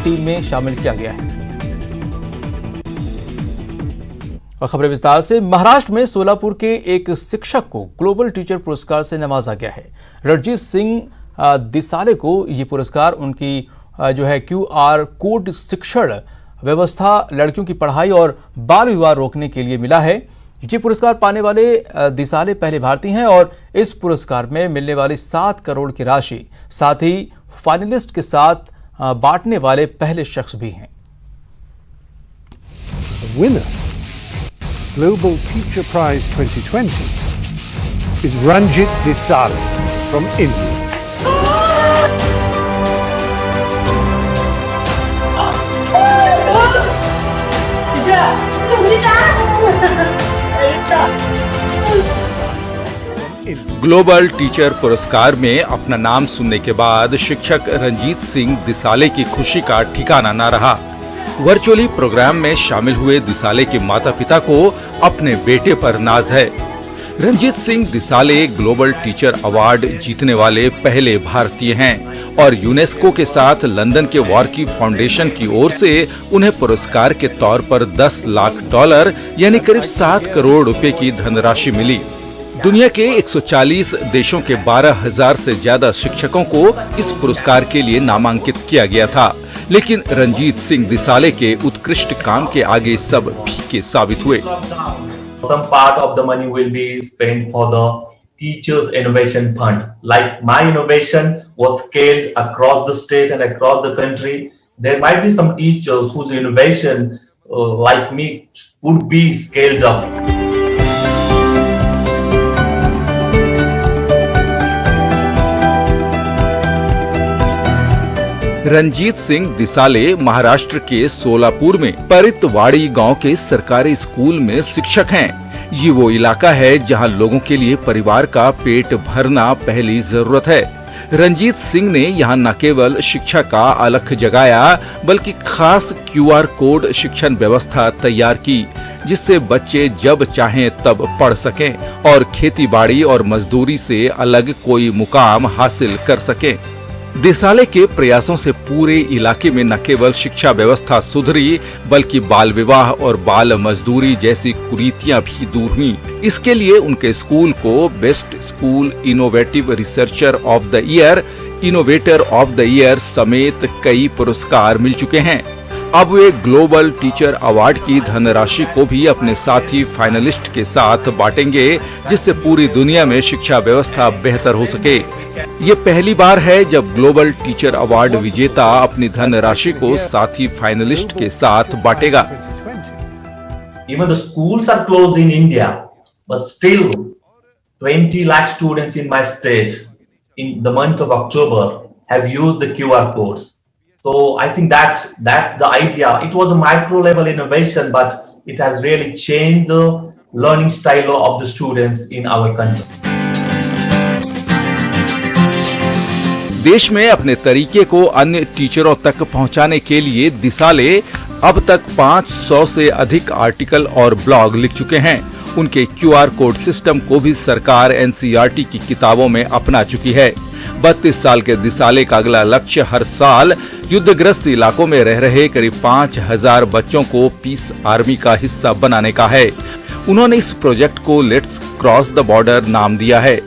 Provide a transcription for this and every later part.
Team में शामिल किया गया है। और खबरें विस्तार से। महाराष्ट्र में सोलापुर के एक शिक्षक को ग्लोबल टीचर पुरस्कार से नवाजा गया है। रणजीत सिंह दिसाले को ये पुरस्कार उनकी QR कोड शिक्षण व्यवस्था, लड़कियों की पढ़ाई और बाल विवाह रोकने के लिए मिला है। ये पुरस्कार पाने वाले दिसाले पहले भारतीय हैं और इस पुरस्कार में मिलने वाली 7 करोड़ की राशि साथ ही फाइनलिस्ट के साथ बांटने वाले पहले शख्स भी हैं। Winner, Global Teacher Prize 2020 is Ranjit Desale from India. Global teacher पुरस्कार में अपना नाम सुनने के बाद शिक्षक रंजीत सिंह दिसाले की खुशी का ठिकाना न रहा। वर्चुअली प्रोग्राम में शामिल हुए दिसाले के माता-पिता को अपने बेटे पर नाज है। Ranjit Singh Disale global teacher award जीतने वाले पहले भारतीय हैं और यूनेस्को के साथ लंदन के वॉर्की फाउंडेशन की ओर से उन्हें पुरस्कार के तौर पर $10 लाख यानी करीब 7 करोड़ रुपए की धनराशि मिली। दुनिया के 140 देशों के 12,000 से ज्यादा शिक्षकों को इस पुरस्कार के लिए नामांकित किया गया था, लेकिन रंजीत सिंह दिसाले के उत्कृष्ट काम के आगे सब फीके साबित हुए। Some part of the money will be spent for the Teachers Innovation Fund. Like my innovation was scaled across the state and across the country. There might be some teachers whose innovation, like me, would be scaled up. Ranjit Singh दिसाले Maharashtra के सोलापुर में परितवाड़ी गांव के सरकारी school में शिक्षक हैं। ये वो इलाका है जहां लोगों के लिए परिवार का पेट भरना पहली जरूरत है। रंजीत सिंह ने यहां न केवल शिक्षा का अलख जगाया बल्कि खास QR कोड शिक्षण व्यवस्था तैयार की, जिससे बच्चे जब चाहें तब पढ़ सकें और खेती-बाड़ी और मजदूरी से अलग कोई मुकाम हासिल कर सकें। दिसाले के प्रयासों से पूरे इलाके में न केवल शिक्षा व्यवस्था सुधरी बल्कि बाल विवाह और बाल मजदूरी जैसी कुरीतियां भी दूर हुई। इसके लिए उनके स्कूल को best school innovative researcher of the year, innovator of the year समेत कई पुरस्कार मिल चुके हैं। अब वे ग्लोबल टीचर अवार्ड की धनराशि को भी अपने साथी फाइनलिस्ट के साथ बांटेंगे, जिससे पूरी दुनिया में शिक्षा व्यवस्था बेहतर हो सके। ये पहली बार है जब ग्लोबल टीचर अवार्ड विजेता अपनी धनराशि को साथी फाइनलिस्ट के साथ बांटेगा। Even the schools are closed in India, but still 20 lakh students in my state in the month of October have used the QR codes. So I think that the idea, it was a micro level innovation, but it has really changed the learning style of the students in our country. देश में अपने तरीके को अन्य टीचरों तक पहुंचाने के लिए दिसाले अब तक 500 से अधिक आर्टिकल और ब्लॉग लिख चुके हैं। उनके QR कोड सिस्टम को भी सरकार NCERT की किताबों में अपना चुकी है। 32 साल के दिसाले का अगला लक्ष्य हर साल युद्धग्रस्त इलाकों में रह रहे करीब 5,000 बच्चों को पीस आर्मी का हिस्सा बनाने का है। उन्होंने इस प्रोजेक्ट को लेट्स क्रॉस द बॉर्डर नाम दिया है,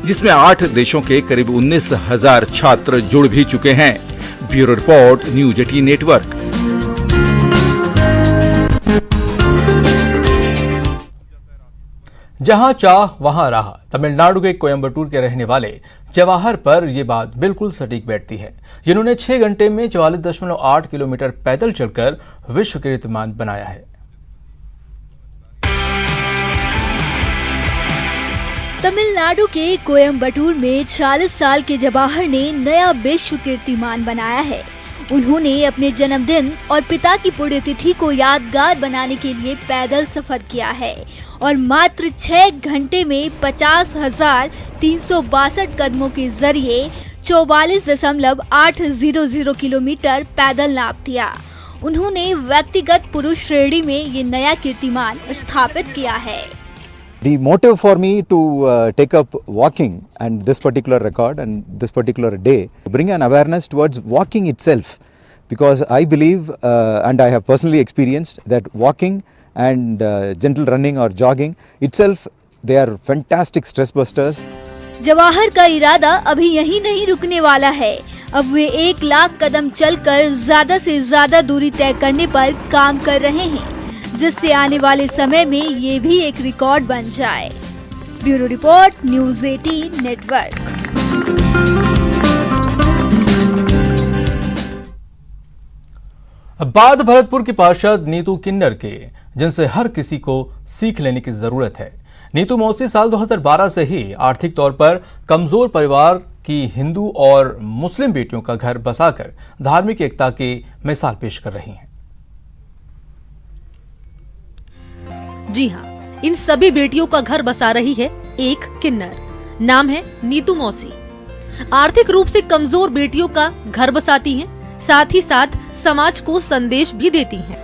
जिसमें 8 देशों के करीब 19,000 छात्र जुड़ भी चुके हैं। Bureau report, news 18 network. जहां चाह वहां राह। तमिलनाडु के कोयम्बटूर के रहने वाले जवाहर पर यह बात बिल्कुल सटीक बैठती है, जिन्होंने 6 घंटे में 44.8 किलोमीटर पैदल चलकर विश्व कीर्तिमान बनाया है। तमिलनाडु के कोयम्बटूर में 40 साल के जवाहर ने नया विश्व कीर्तिमान बनाया है। उन्होंने अपने जन्मदिन और पिता की पुण्यतिथि को यादगार बनाने के लिए पैदल सफर किया है और मात्र 6 घंटे में 50,362 कदमों के जरिए 44.800 किलोमीटर पैदल नाप दिया। उन्होंने व्यक्तिगत पुरुष श्रेणी में ये नया कीर्तिमान स्थापित किया है। The motive for me to take up walking and this particular record and this particular day, bring an awareness towards walking itself. because I believe and I have personally experienced that walking and gentle running or jogging itself, they are fantastic stress busters. Jawahar का इरादा अभी यहीं नहीं रुकने वाला है। अब वे 1 लाख कदम चलकर ज्यादा से ज्यादा दूरी तय करने पर काम कर रहे हैं, जिससे आने वाले समय में ये भी एक रिकॉर्ड बन जाए। Bureau report, news 18 network. बात भरतपुर की पार्षद नीतू किन्नर के, जिनसे हर किसी को सीख लेने की जरूरत है। नीतू मौसी साल 2012 से ही आर्थिक तौर पर कमजोर परिवार की हिंदू और मुस्लिम बेटियों का घर बसाकर धार्मिक एकता की मिसाल पेश कर रही हैं। जी हाँ, इन सभी बेटियों का घर बसा रही है एक किन्नर। नाम है नीतू मौसी। आर्थिक रूप से कमजोर बेटियों का घर बसाती हैं, साथ ही साथ समाज को संदेश भी देती हैं।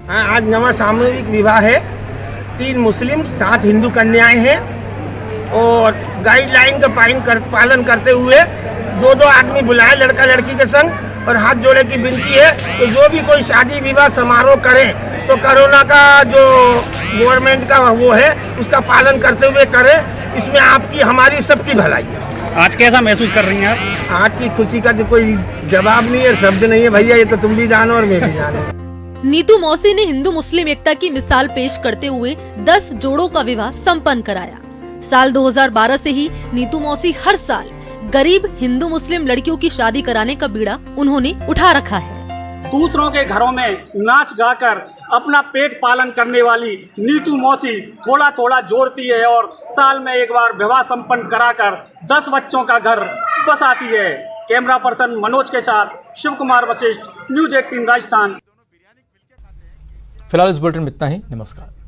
आज नवा सामूहिक विवाह है, 3 मुस्लिम 7 हिंदू कन्याएं हैं और गाइडलाइन का पालन करते हुए 2-2 आदमी बुलाए लड़का लड़की के संग, और हाथ जोड़े की विनती है तो जो भी कोई शादी विवाह समारोह करे तो कोरोना का जो गवर्नमेंट का वो है उसका पालन करते हुए करे। इसमें आपकी हमारी सबकी भलाई है। आज कैसा महसूस कर रही हैं आप? आज की खुशी का तो कोई जवाब नहीं है, शब्द नहीं है भैया, ये तो तुम भी जानो और मैं भी जानो। नीतू मौसी ने हिंदू मुस्लिम एकता की मिसाल पेश करते हुए 10 जोड़ों का विवाह संपन्न कराया। साल 2012 से ही नीतू मौसी हर साल गरीब हिंदू मुस्लिम लड़कियों की शादी कराने का बीड़ा उन्होंने उठा रखा है। दूसरों के घरों में नाच गाकर अपना पेट पालन करने वाली नीतू मौसी थोड़ा थोड़ा जोड़ती है और साल में एक बार विवाह संपन्न कराकर 10 बच्चों का घर बसाती है। कैमरा पर्सन मनोज के साथ शिव कुमार वशिष्ठ, न्यूज़ 18 राजस्थान। फिलहाल इस बुलेटिन में इतना ही। नमस्कार।